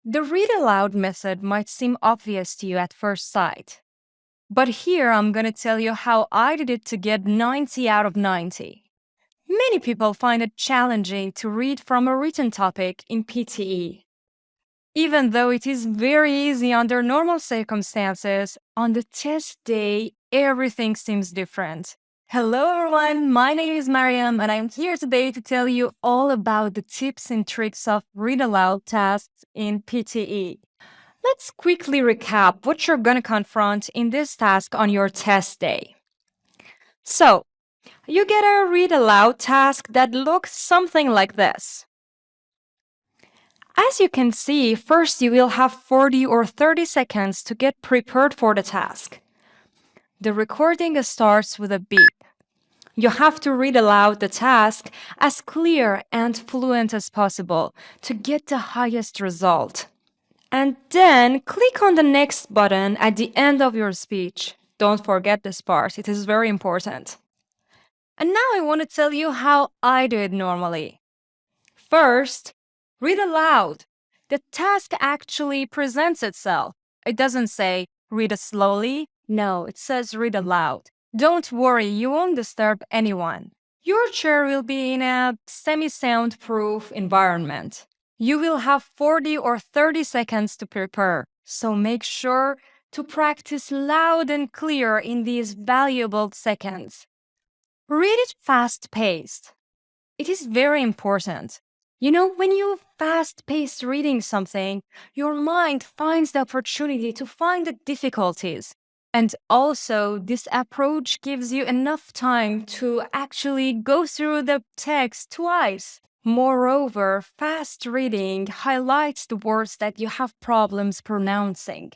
The read aloud method might seem obvious to you at first sight. But here I'm going to tell you how I did it to get 90 out of 90. Many people find it challenging to read from a written topic in PTE. Even though it is very easy under normal circumstances, on the test day, everything seems different. Hello everyone, my name is Maryam and I'm here today to tell you all about the tips and tricks of read aloud tasks in PTE. Let's quickly recap what you're going to confront in this task on your test day. So, you get a read aloud task that looks something like this. As you can see, first you will have 40 or 30 seconds to get prepared for the task. The recording starts with a beep. You have to read aloud the task as clear and fluent as possible to get the highest result. And then click on the next button at the end of your speech. Don't forget this part, it is very important. And now I want to tell you how I do it normally. First, read aloud. The task actually presents itself. It doesn't say read slowly. No, it says read aloud. Don't worry, you won't disturb anyone. Your chair will be in a semi-soundproof environment. You will have 40 or 30 seconds to prepare, so make sure to practice loud and clear in these valuable seconds. Read it fast-paced. It is very important. You know, when you fast-paced reading something, your mind finds the opportunity to find the difficulties. And also, this approach gives you enough time to actually go through the text twice. Moreover, fast reading highlights the words that you have problems pronouncing.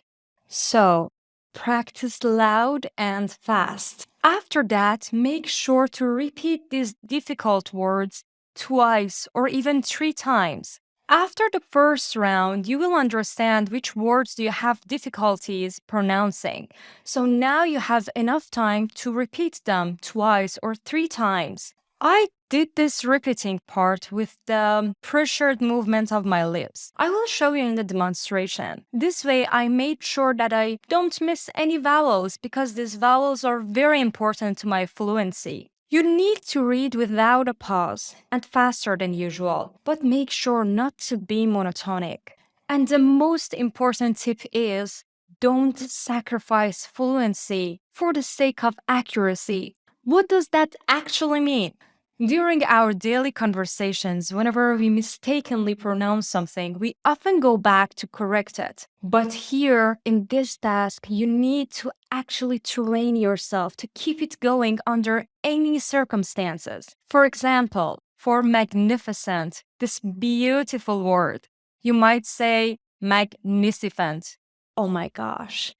So, practice loud and fast. After that, make sure to repeat these difficult words twice or even 3 times. After the first round, you will understand which words do you have difficulties pronouncing. So now you have enough time to repeat them twice or 3 times. I did this repeating part with the pressured movement of my lips. I will show you in the demonstration. This way I made sure that I don't miss any vowels because these vowels are very important to my fluency. You need to read without a pause and faster than usual, but make sure not to be monotonic. And the most important tip is don't sacrifice fluency for the sake of accuracy. What does that actually mean? During our daily conversations, whenever we mistakenly pronounce something, we often go back to correct it. But here, in this task, you need to actually train yourself to keep it going under any circumstances. For example, for magnificent, this beautiful word, you might say magnificent. Oh my gosh,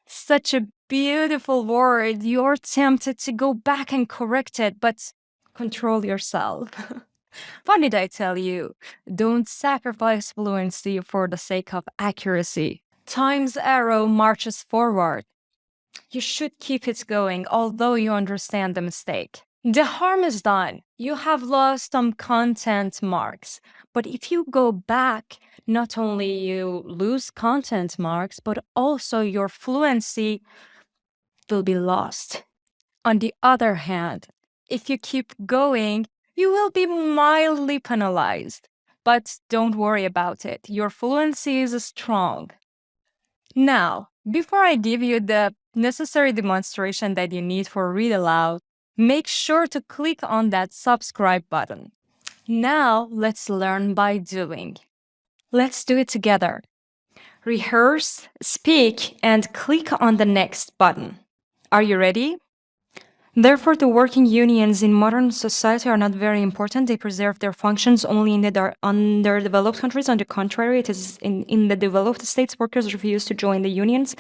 such a beautiful word. You're tempted to go back and correct it, but control yourself. What did I tell you? Don't sacrifice fluency for the sake of accuracy. Time's arrow marches forward. You should keep it going, although you understand the mistake. The harm is done. You have lost some content marks. But if you go back, not only you lose content marks, but also your fluency will be lost. On the other hand, if you keep going, you will be mildly penalized. But don't worry about it. Your fluency is strong. Now, before I give you the necessary demonstration that you need for Read Aloud, make sure to click on that subscribe button. Now, let's learn by doing. Let's do it together. Rehearse, speak, and click on the next button. Are you ready? Therefore, the working unions in modern society are not very important. They preserve their functions only in the underdeveloped countries. On the contrary, it is in the developed states, workers refuse to join the unions,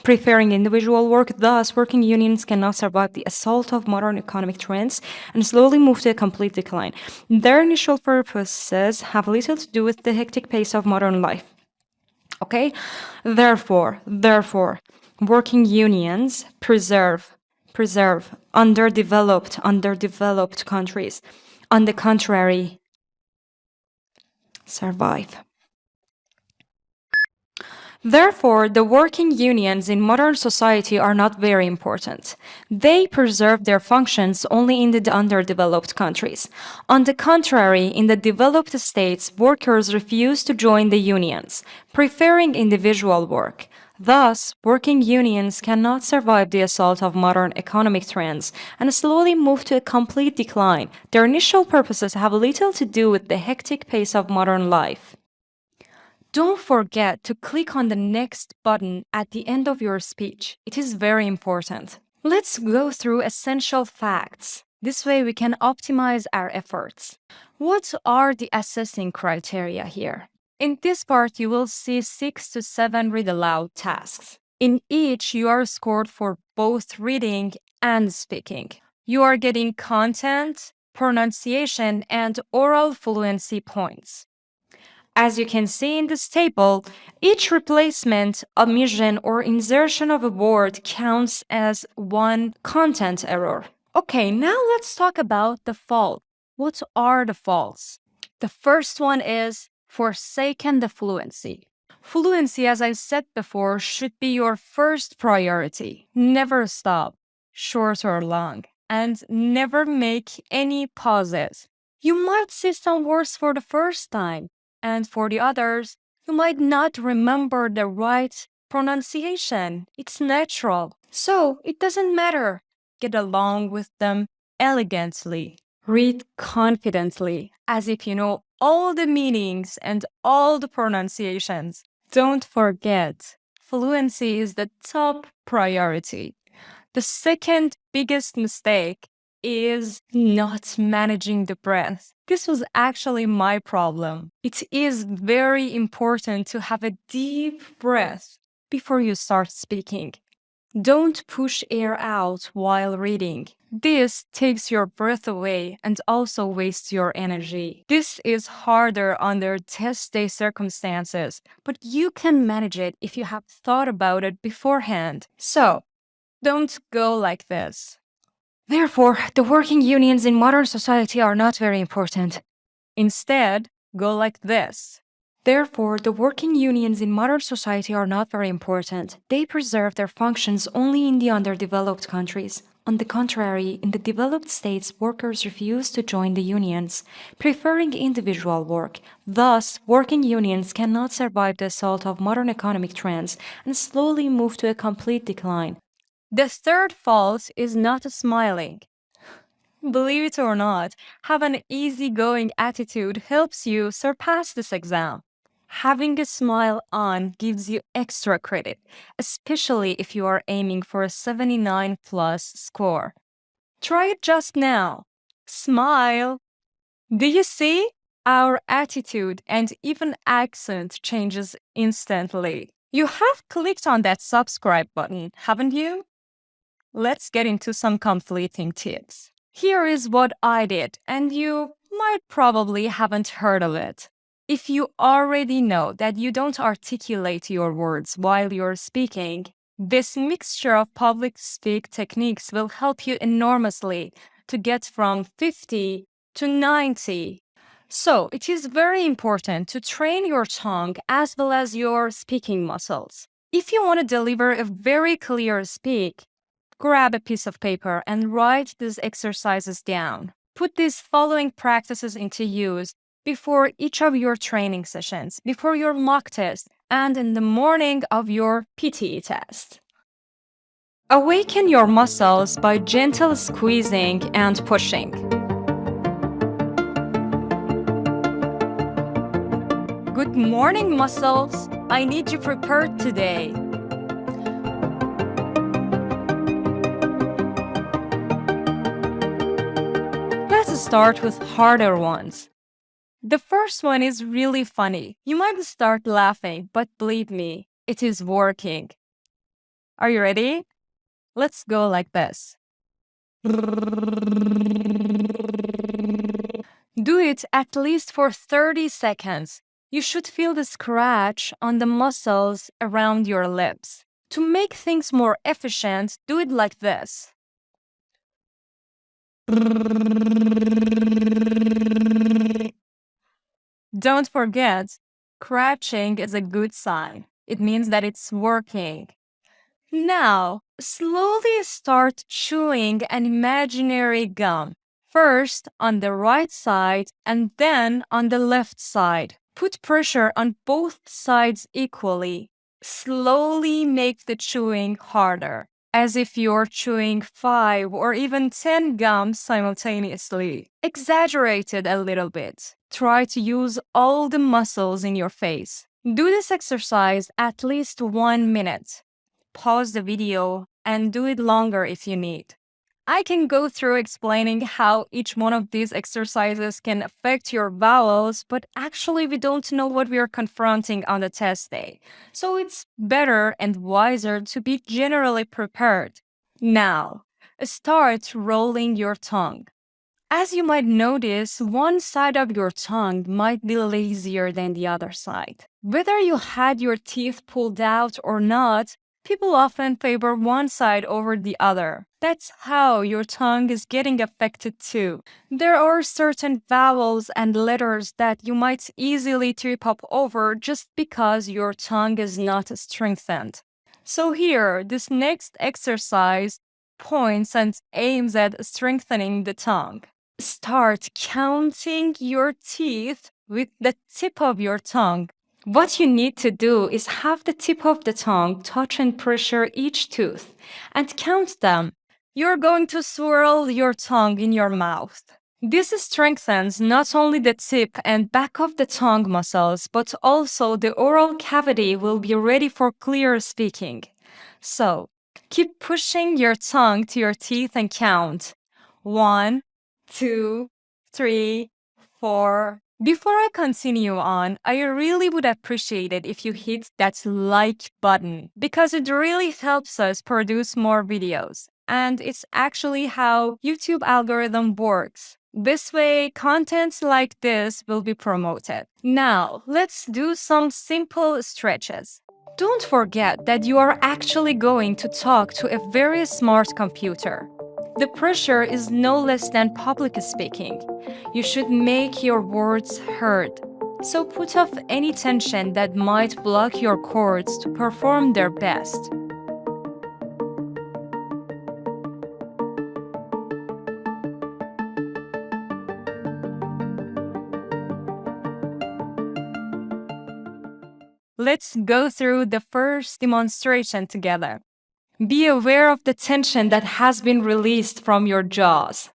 preferring individual work. Thus, working unions cannot survive the assault of modern economic trends and slowly move to a complete decline. Their initial purposes have little to do with the hectic pace of modern life. Okay? Therefore, working unions preserve underdeveloped countries. On the contrary, survive. Therefore, the working unions in modern society are not very important. They preserve their functions only in the underdeveloped countries. On the contrary, in the developed states, workers refuse to join the unions, preferring individual work. Thus, working unions cannot survive the assault of modern economic trends and slowly move to a complete decline. Their initial purposes have little to do with the hectic pace of modern life. Don't forget to click on the next button at the end of your speech. It is very important. Let's go through essential facts. This way we can optimize our efforts. What are the assessing criteria here? In this part, you will see 6 to 7 read aloud tasks. In each, you are scored for both reading and speaking. You are getting content, pronunciation, and oral fluency points. As you can see in this table, each replacement, omission, or insertion of a word counts as one content error. Okay, now let's talk about the fault. What are the faults? The first one is forsaken the fluency. Fluency, as I said before, should be your first priority. Never stop, short or long, and never make any pauses. You might see some words for the first time, and for the others, you might not remember the right pronunciation. It's natural. So it doesn't matter. Get along with them elegantly. Read confidently, as if you know all the meanings and all the pronunciations. Don't forget, fluency is the top priority. The second biggest mistake is not managing the breath. This was actually my problem. It is very important to have a deep breath before you start speaking. Don't push air out while reading. This takes your breath away and also wastes your energy. This is harder under test day circumstances, but you can manage it if you have thought about it beforehand. So, don't go like this. Therefore, the working unions in modern society are not very important. Instead, go like this. Therefore, the working unions in modern society are not very important. They preserve their functions only in the underdeveloped countries. On the contrary, in the developed states, workers refuse to join the unions, preferring individual work. Thus, working unions cannot survive the assault of modern economic trends and slowly move to a complete decline. The third fault is not smiling. Believe it or not, have an easygoing attitude helps you surpass this exam. Having a smile on gives you extra credit, especially if you are aiming for a 79 plus score. Try it just now. Smile. Do you see? Our attitude and even accent changes instantly. You have clicked on that subscribe button, haven't you? Let's get into some completing tips. Here is what I did, and you might probably haven't heard of it. If you already know that you don't articulate your words while you're speaking, this mixture of public speak techniques will help you enormously to get from 50 to 90. So, it is very important to train your tongue as well as your speaking muscles. If you want to deliver a very clear speak, grab a piece of paper and write these exercises down. Put these following practices into use before each of your training sessions, before your mock test, and in the morning of your PTE test. Awaken your muscles by gentle squeezing and pushing. Good morning, muscles. I need you prepared today. Let's start with harder ones. The first one is really funny. You might start laughing, but believe me, it is working. Are you ready? Let's go like this. Do it at least for 30 seconds. You should feel the scratch on the muscles around your lips. To make things more efficient, do it like this. Don't forget, scratching is a good sign. It means that it's working. Now, slowly start chewing an imaginary gum. First on the right side and then on the left side. Put pressure on both sides equally. Slowly make the chewing harder, as if you're chewing 5 or even 10 gums simultaneously. Exaggerate it a little bit. Try to use all the muscles in your face. Do this exercise at least 1 minute. Pause the video and do it longer if you need. I can go through explaining how each one of these exercises can affect your vowels, but actually we don't know what we are confronting on the test day. So it's better and wiser to be generally prepared. Now, start rolling your tongue. As you might notice, one side of your tongue might be lazier than the other side. Whether you had your teeth pulled out or not, people often favor one side over the other. That's how your tongue is getting affected too. There are certain vowels and letters that you might easily trip up over just because your tongue is not strengthened. So here, this next exercise points and aims at strengthening the tongue. Start counting your teeth with the tip of your tongue. What you need to do is have the tip of the tongue touch and pressure each tooth and count them. You're going to swirl your tongue in your mouth. This strengthens not only the tip and back of the tongue muscles, but also the oral cavity will be ready for clear speaking. So, keep pushing your tongue to your teeth and count. 1, 2, 3, 4. Before I continue on, I really would appreciate it if you hit that like button because it really helps us produce more videos. And it's actually how YouTube algorithm works. This way, content like this will be promoted. Now, let's do some simple stretches. Don't forget that you are actually going to talk to a very smart computer. The pressure is no less than public speaking. You should make your words heard. So put off any tension that might block your cords to perform their best. Let's go through the first demonstration together. Be aware of the tension that has been released from your jaws.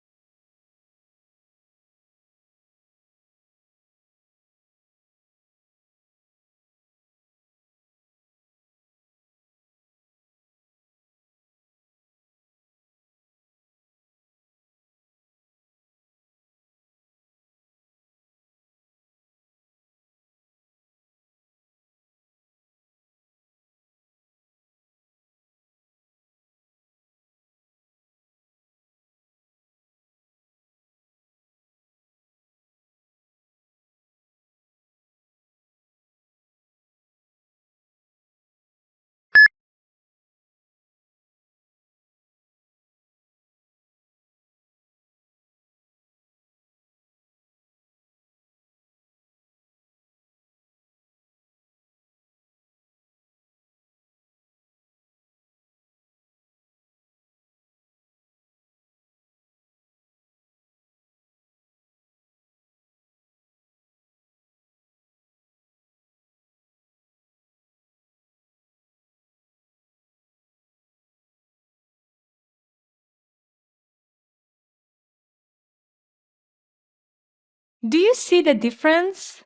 Do you see the difference?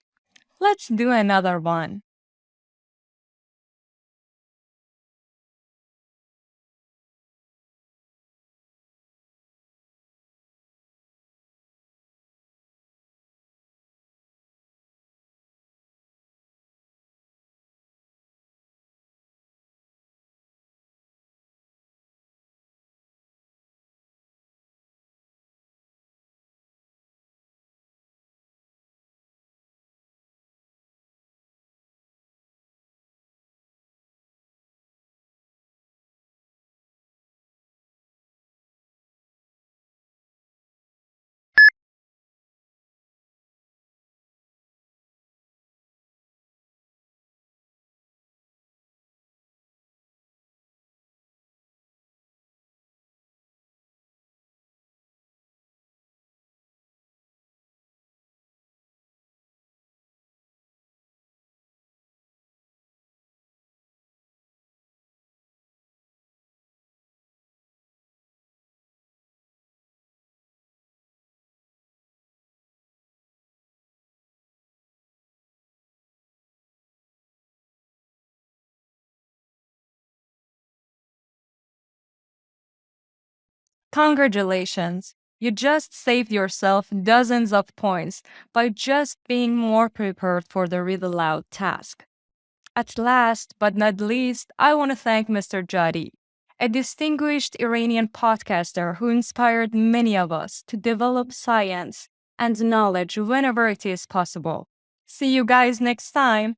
Let's do another one. Congratulations! You just saved yourself dozens of points by just being more prepared for the Read Aloud task. At last, but not least, I want to thank Mr. Jadi, a distinguished Iranian podcaster who inspired many of us to develop science and knowledge whenever it is possible. See you guys next time!